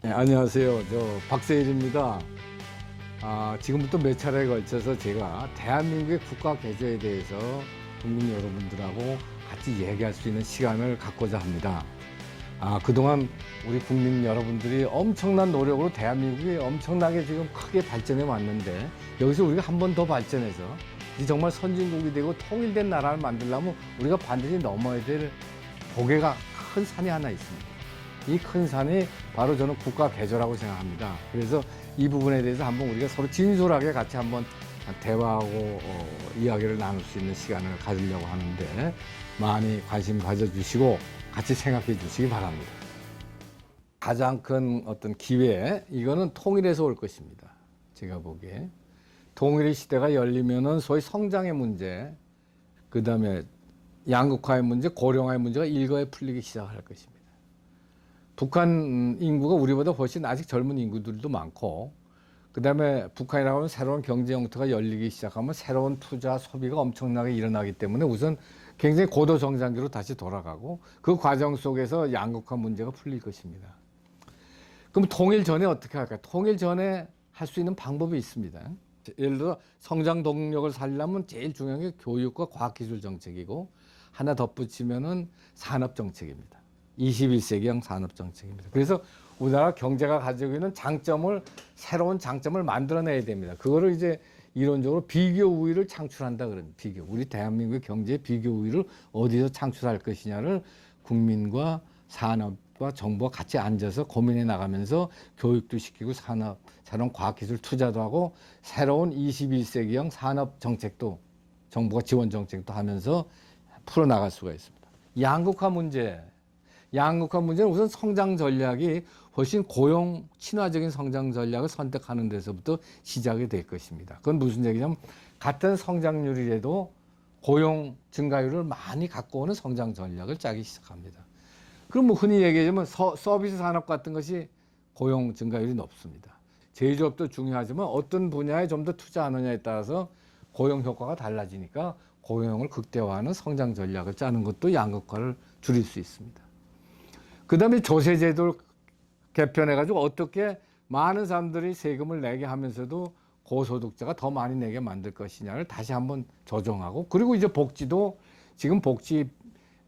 네, 안녕하세요. 박세일입니다. 지금부터 몇 차례에 걸쳐서 제가 대한민국의 국가 개조에 대해서 국민 여러분들하고 같이 얘기할 수 있는 시간을 갖고자 합니다. 그동안 우리 국민 여러분들이 엄청난 노력으로 대한민국이 엄청나게 지금 크게 발전해 왔는데, 여기서 우리가 한 번 더 발전해서 이 정말 선진국이 되고 통일된 나라를 만들려면 우리가 반드시 넘어야 될 고개가 큰 산이 하나 있습니다. 이 큰 산이 바로 저는 국가 개조라고 생각합니다. 그래서 이 부분에 대해서 한번 우리가 서로 진솔하게 같이 한번 대화하고 이야기를 나눌 수 있는 시간을 가지려고 하는데, 많이 관심 가져주시고 같이 생각해 주시기 바랍니다. 가장 큰 어떤 기회, 이거는 통일에서 올 것입니다. 제가 보기에 통일의 시대가 열리면은 소위 성장의 문제, 그 다음에 양극화의 문제, 고령화의 문제가 일거에 풀리기 시작할 것입니다. 북한 인구가 우리보다 훨씬 아직 젊은 인구들도 많고, 그 다음에 북한이라고 하면 새로운 경제 영토가 열리기 시작하면 새로운 투자, 소비가 엄청나게 일어나기 때문에 우선 굉장히 고도 성장기로 다시 돌아가고, 그 과정 속에서 양극화 문제가 풀릴 것입니다. 그럼 통일 전에 어떻게 할까요? 통일 전에 할 수 있는 방법이 있습니다. 예를 들어 성장 동력을 살리려면 제일 중요한 게 교육과 과학기술 정책이고, 하나 덧붙이면은 산업 정책입니다. 21세기형 산업 정책입니다. 그래서 우리나라 경제가 가지고 있는 장점을, 새로운 장점을 만들어내야 됩니다. 그거를 이제 이론적으로 비교 우위를 창출한다 그럽니다. 우리 대한민국의 경제의 비교 우위를 어디서 창출할 것이냐를 국민과 산업과 정부가 같이 앉아서 고민해 나가면서 교육도 시키고 새로운 과학기술 투자도 하고 새로운 21세기형 산업 정책도, 정부가 지원 정책도 하면서 풀어나갈 수가 있습니다. 양극화 문제는 우선 성장 전략이 훨씬 고용 친화적인 성장 전략을 선택하는 데서부터 시작이 될 것입니다. 그건 무슨 얘기냐면, 같은 성장률이라도 고용 증가율을 많이 갖고 오는 성장 전략을 짜기 시작합니다. 그럼 뭐 흔히 얘기하자면 서비스 산업 같은 것이 고용 증가율이 높습니다. 제조업도 중요하지만 어떤 분야에 좀 더 투자하느냐에 따라서 고용 효과가 달라지니까 고용을 극대화하는 성장 전략을 짜는 것도 양극화를 줄일 수 있습니다. 그 다음에 조세제도를 개편해가지고 어떻게 많은 사람들이 세금을 내게 하면서도 고소득자가 더 많이 내게 만들 것이냐를 다시 한번 조정하고, 그리고 이제 복지도 지금 복지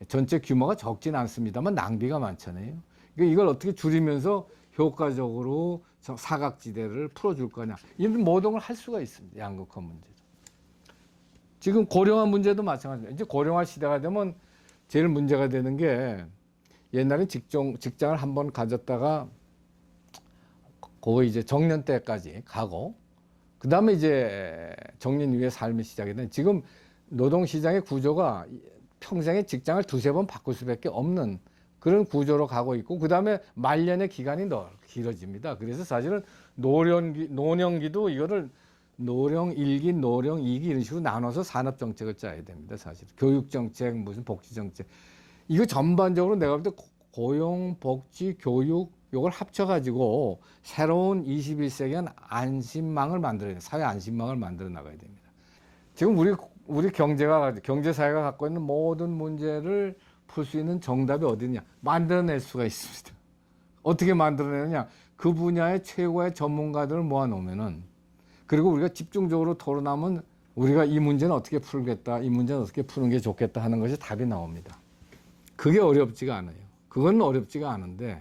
전체 규모가 적진 않습니다만 낭비가 많잖아요. 그러니까 이걸 어떻게 줄이면서 효과적으로 사각지대를 풀어줄 거냐, 이런 모든 걸 할 수가 있습니다. 양극화 문제도. 지금 고령화 문제도 마찬가지입니다. 이제 고령화 시대가 되면 제일 문제가 되는 게, 옛날에 직장을 한번 가졌다가 거의 이제 정년 때까지 가고, 그 다음에 이제 정년 이후에 삶이 시작이 된, 지금 노동시장의 구조가 평생에 직장을 두세 번 바꿀 수밖에 없는 그런 구조로 가고 있고, 그 다음에 말년의 기간이 길어집니다. 그래서 사실은 노령기도 이거를 노령 1기, 노령 2기 이런 식으로 나눠서 산업정책을 짜야 됩니다. 사실 교육정책, 무슨 복지정책, 이거 전반적으로 내가 볼 때 고용, 복지, 교육 이걸 합쳐가지고 새로운 21세기한 안심망을 만들어야 돼요. 사회 안심망을 만들어 나가야 됩니다. 지금 우리 경제사회가 갖고 있는 모든 문제를 풀 수 있는 정답이 어디냐? 만들어낼 수가 있습니다. 어떻게 만들어내느냐? 그 분야의 최고의 전문가들을 모아놓으면은, 그리고 우리가 집중적으로 토론하면 우리가 이 문제는 어떻게 풀겠다, 이 문제는 어떻게 푸는 게 좋겠다 하는 것이 답이 나옵니다. 그게 어렵지가 않아요. 그건 어렵지가 않은데,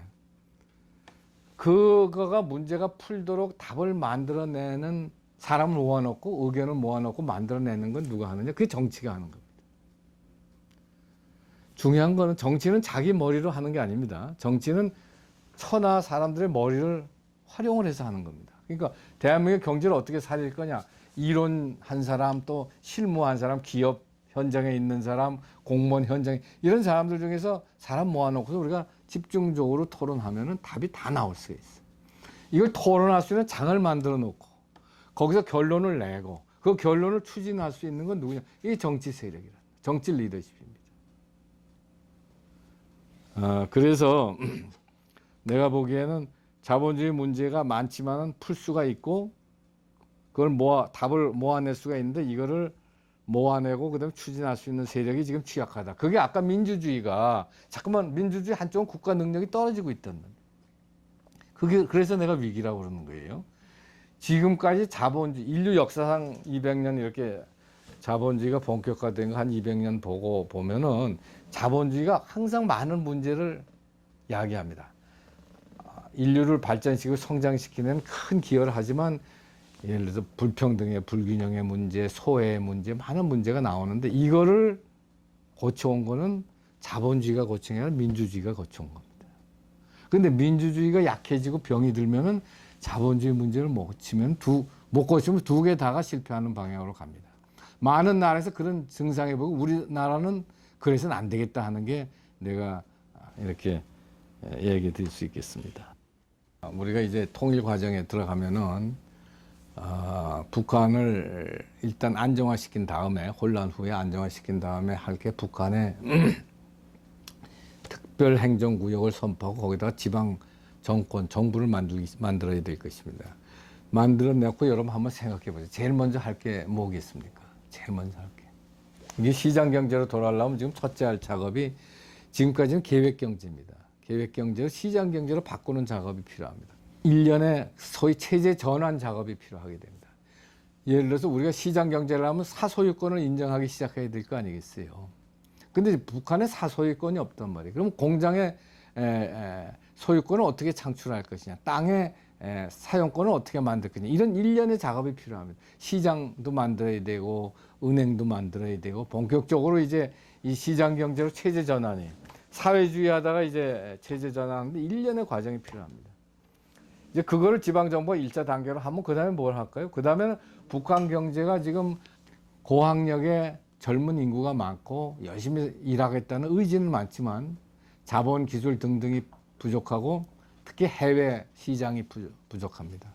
그거가 문제가 풀도록 답을 만들어내는 사람을 모아놓고 의견을 모아놓고 만들어내는 건 누가 하느냐? 그게 정치가 하는 겁니다. 중요한 거는, 정치는 자기 머리로 하는 게 아닙니다. 정치는 천하 사람들의 머리를 활용을 해서 하는 겁니다. 그러니까 대한민국의 경제를 어떻게 살릴 거냐? 이론 한 사람, 또 실무 한 사람, 기업 현장에 있는 사람, 공무원 현장에, 이런 사람들 중에서 사람 모아놓고서 우리가 집중적으로 토론하면은 답이 다 나올 수가 있어. 이걸 토론할 수 있는 장을 만들어 놓고 거기서 결론을 내고 그 결론을 추진할 수 있는 건 누구냐? 이게 정치 세력이라, 정치 리더십입니다. 그래서 내가 보기에는 자본주의 문제가 많지만은 풀 수가 있고, 그걸 답을 모아낼 수가 있는데, 이거를 모아내고 그다음에 추진할 수 있는 세력이 지금 취약하다. 그게 아까 민주주의가 자꾸만 민주주의 한쪽은 국가 능력이 떨어지고 있던 겁니다. 그래서 내가 위기라고 그러는 거예요. 지금까지 자본주의, 인류 역사상 200년 이렇게 자본주의가 본격화된 거 한 200년 보면은 자본주의가 항상 많은 문제를 야기합니다. 인류를 발전시키고 성장시키는 큰 기여를 하지만 예를 들어서 불평등의 불균형의 문제, 소외의 문제, 많은 문제가 나오는데 이거를 고쳐온 거는 자본주의가 고친 게 아니라 민주주의가 고쳐온 겁니다. 근데 민주주의가 약해지고 병이 들면은 자본주의 문제를 못 고치면 두 개 다가 실패하는 방향으로 갑니다. 많은 나라에서 그런 증상이 보고 우리나라는 그래서는 안 되겠다 하는 게 내가 이렇게 얘기 드릴 수 있겠습니다. 우리가 이제 통일 과정에 들어가면은 북한을 일단 안정화시킨 다음에 혼란 후에 안정화시킨 다음에 할 게 북한의 특별행정구역을 선포하고 거기다가 지방 정권, 정부를 만들어야 될 것입니다. 만들어내고 여러분 한번 생각해 보세요. 제일 먼저 할 게 뭐겠습니까? 제일 먼저 할 게. 이게 시장경제로 돌아가려면 지금 첫째 할 작업이 지금까지는 계획경제입니다. 계획경제를 시장경제로 바꾸는 작업이 필요합니다. 1년에 소위 체제 전환 작업이 필요하게 됩니다. 예를 들어서 우리가 시장경제를 하면 사소유권을 인정하기 시작해야 될 거 아니겠어요. 근데 북한에 사소유권이 없단 말이에요. 그럼 공장의 소유권을 어떻게 창출할 것이냐, 땅의 사용권을 어떻게 만들 거냐, 이런 일련의 작업이 필요합니다. 시장도 만들어야 되고 은행도 만들어야 되고 본격적으로 이제 이 시장 경제로 체제 전환이 사회주의 하다가 이제 체제 전환하는데 일련의 과정이 필요합니다. 이제 그거를 지방정부가 1차 단계로 하면 그 다음에 뭘 할까요? 그 다음에는 북한 경제가 지금 고학력의 젊은 인구가 많고 열심히 일하겠다는 의지는 많지만 자본, 기술 등등이 부족하고 특히 해외 시장이 부족합니다.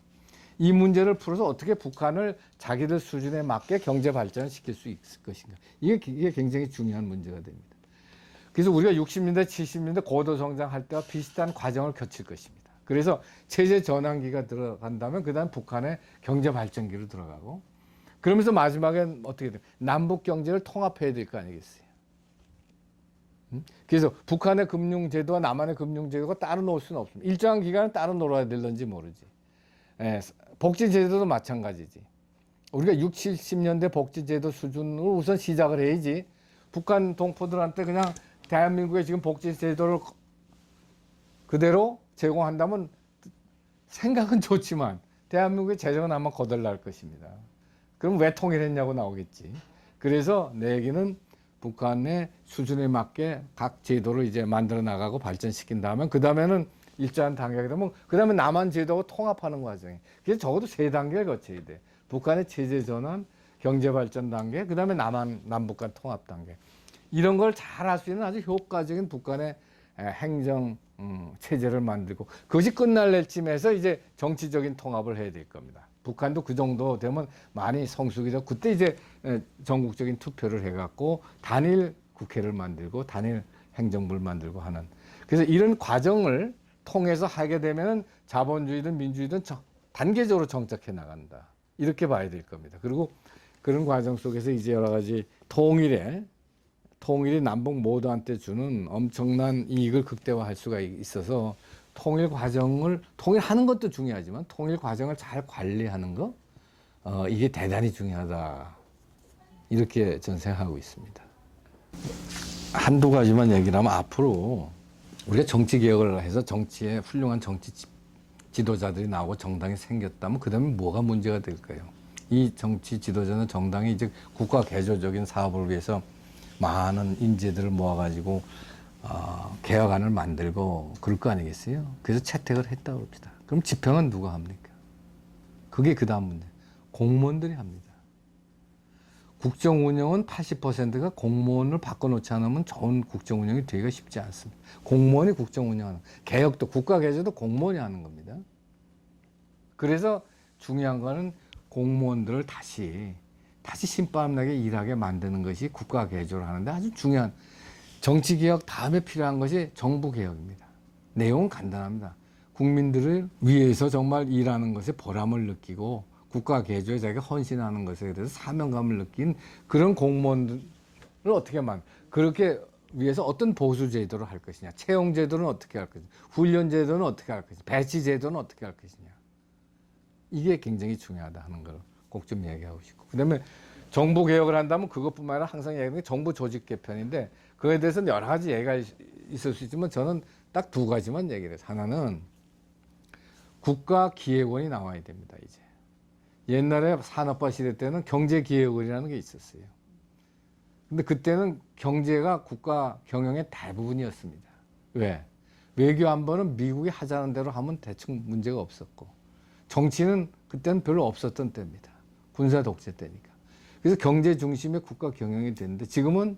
이 문제를 풀어서 어떻게 북한을 자기들 수준에 맞게 경제 발전을 시킬 수 있을 것인가. 이게 굉장히 중요한 문제가 됩니다. 그래서 우리가 60년대, 70년대 고도 성장할 때와 비슷한 과정을 거칠 것입니다. 그래서 체제 전환기가 들어간다면 그 다음 북한의 경제 발전기로 들어가고 그러면서 마지막엔 어떻게 돼요? 남북 경제를 통합해야 될 거 아니겠어요? 그래서 북한의 금융제도와 남한의 금융제도가 따로 놀 수는 없습니다. 일정한 기간은 따로 놀아야 될런지 모르지. 복지제도도 마찬가지지. 우리가 60, 70년대 복지제도 수준으로 우선 시작을 해야지. 북한 동포들한테 그냥 대한민국의 지금 복지제도를 그대로 제공한다면 생각은 좋지만 대한민국의 재정은 아마 거덜날 것입니다. 그럼 왜 통일했냐고 나오겠지. 그래서 내 얘기는 북한의 수준에 맞게 각 제도를 이제 만들어 나가고 발전시킨 다음에 그 다음에는 일정한 단계가 되면 그 다음에 남한 제도하고 통합하는 과정이. 그래서 적어도 3단계를 거쳐야 돼. 북한의 체제 전환, 경제 발전 단계, 그 다음에 남북 간 통합 단계. 이런 걸 잘 할 수 있는 아주 효과적인 북한의 행정 체제를 만들고 그것이 끝날 때쯤에서 이제 정치적인 통합을 해야 될 겁니다. 북한도 그 정도 되면 많이 성숙이 되고 그때 이제 전국적인 투표를 해갖고 단일 국회를 만들고 단일 행정부를 만들고 하는. 그래서 이런 과정을 통해서 하게 되면 자본주의든 민주주의든 단계적으로 정착해 나간다. 이렇게 봐야 될 겁니다. 그리고 그런 과정 속에서 이제 여러 가지 통일이 남북 모두한테 주는 엄청난 이익을 극대화할 수가 있어서 통일하는 것도 중요하지만 통일 과정을 잘 관리하는 거, 이게 대단히 중요하다. 이렇게 저는 생각하고 있습니다. 한두 가지만 얘기를 하면 앞으로 우리가 정치 개혁을 해서 정치에 훌륭한 정치 지도자들이 나오고 정당이 생겼다면 그 다음에 뭐가 문제가 될까요? 이 정치 지도자는 정당이 이제 국가 개조적인 사업을 위해서 많은 인재들을 모아가지고 개혁안을 만들고 그럴 거 아니겠어요? 그래서 채택을 했다고 합시다. 그럼 집행은 누가 합니까? 그게 그 다음 문제. 공무원들이 합니다. 국정 운영은 80%가 공무원을 바꿔놓지 않으면 좋은 국정 운영이 되기가 쉽지 않습니다. 공무원이 국정 운영하는, 개혁도 국가 개조도 공무원이 하는 겁니다. 그래서 중요한 거는 공무원들을 다시 신바람나게 일하게 만드는 것이 국가 개조를 하는데 아주 중요한 정치 개혁 다음에 필요한 것이 정부 개혁입니다. 내용은 간단합니다. 국민들을 위해서 정말 일하는 것에 보람을 느끼고 국가 개조에 자기가 헌신하는 것에 대해서 사명감을 느낀 그런 공무원들을 어떻게 그렇게 위해서 어떤 보수 제도를 할 것이냐, 채용 제도는 어떻게 할 것이냐, 훈련 제도는 어떻게 할 것이냐, 배치 제도는 어떻게 할 것이냐. 이게 굉장히 중요하다 하는 걸 꼭 좀 얘기하고 싶고. 그다음에 정부 개혁을 한다면 그것뿐만 아니라 항상 얘기하는 게 정부 조직 개편인데 그거에 대해서는 여러 가지 얘기가 있을 수 있지만 저는 딱 두 가지만 얘기를 해요. 하나는 국가기획원이 나와야 됩니다. 이제 옛날에 산업화 시대 때는 경제기획원이라는 게 있었어요. 근데 그때는 경제가 국가 경영의 대부분이었습니다. 왜? 외교 안보는 미국이 하자는 대로 하면 대충 문제가 없었고 정치는 그때는 별로 없었던 때입니다. 군사 독재 때니까. 그래서 경제 중심의 국가 경영이 됐는데 지금은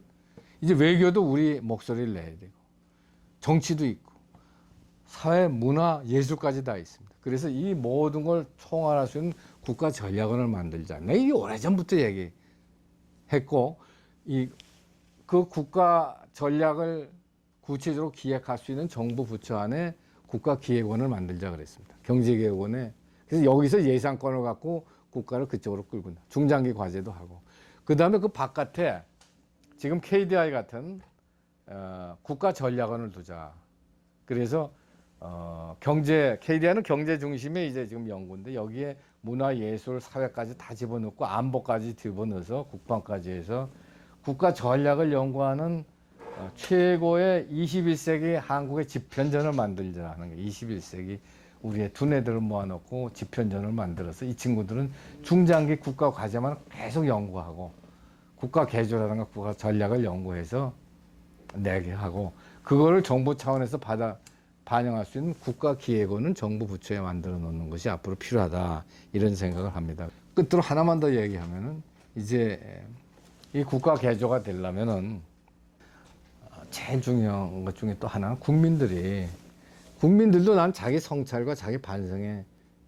이제 외교도 우리 목소리를 내야 되고 정치도 있고 사회, 문화, 예술까지 다 있습니다. 그래서 이 모든 걸 총괄할 수 있는 국가 전략원을 만들자. 내가 이게 오래전부터 얘기했고 그 국가 전략을 구체적으로 기획할 수 있는 정부 부처 안에 국가기획원을 만들자 그랬습니다. 경제기획원에. 그래서 여기서 예산권을 갖고 국가를 그쪽으로 끌고 나. 중장기 과제도 하고. 그 다음에 그 바깥에 지금 KDI 같은 국가 전략원을 두자. 그래서 KDI는 경제 중심의 이제 지금 연구인데 여기에 문화, 예술, 사회까지 다 집어넣고 안보까지 집어넣어서 국방까지 해서 국가 전략을 연구하는 최고의 21세기 한국의 집현전을 만들자는 거예요. 21세기 우리의 두뇌들을 모아놓고 집현전을 만들어서 이 친구들은 중장기 국가 과제만 계속 연구하고 국가 개조라든가 국가 전략을 연구해서 내게 하고 그거를 정부 차원에서 반영할 수 있는 국가기획원은 정부 부처에 만들어 놓는 것이 앞으로 필요하다 이런 생각을 합니다. 끝으로 하나만 더 얘기하면은 이제 이 국가 개조가 되려면은 제일 중요한 것 중에 또 하나는 국민들도 난 자기 성찰과 자기 반성에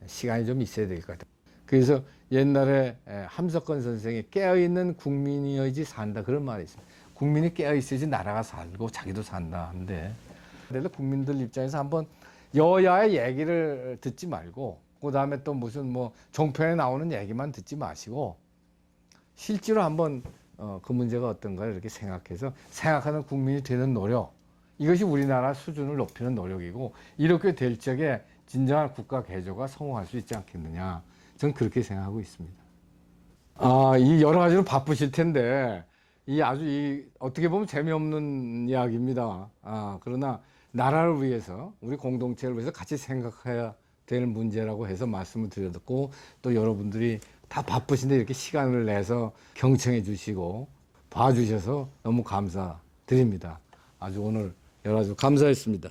시간이 좀 있어야 될 것 같아요. 그래서 옛날에 함석헌 선생이 깨어있는 국민이어야지 산다 그런 말이 있습니다. 국민이 깨어있어야지 나라가 살고 자기도 산다 하는데 국민들 입장에서 한번 여야의 얘기를 듣지 말고 그 다음에 또 무슨 뭐 종편에 나오는 얘기만 듣지 마시고 실제로 한번 그 문제가 어떤가 이렇게 생각해서 생각하는 국민이 되는 노력 이것이 우리나라 수준을 높이는 노력이고 이렇게 될 적에 진정한 국가 개조가 성공할 수 있지 않겠느냐 저는 그렇게 생각하고 있습니다. 이 여러 가지로 바쁘실 텐데 아주 어떻게 보면 재미없는 이야기입니다. 그러나 나라를 위해서 우리 공동체를 위해서 같이 생각해야 될 문제라고 해서 말씀을 드렸고 또 여러분들이 다 바쁘신데 이렇게 시간을 내서 경청해 주시고 봐주셔서 너무 감사드립니다. 아주 오늘 여러 가지 감사했습니다.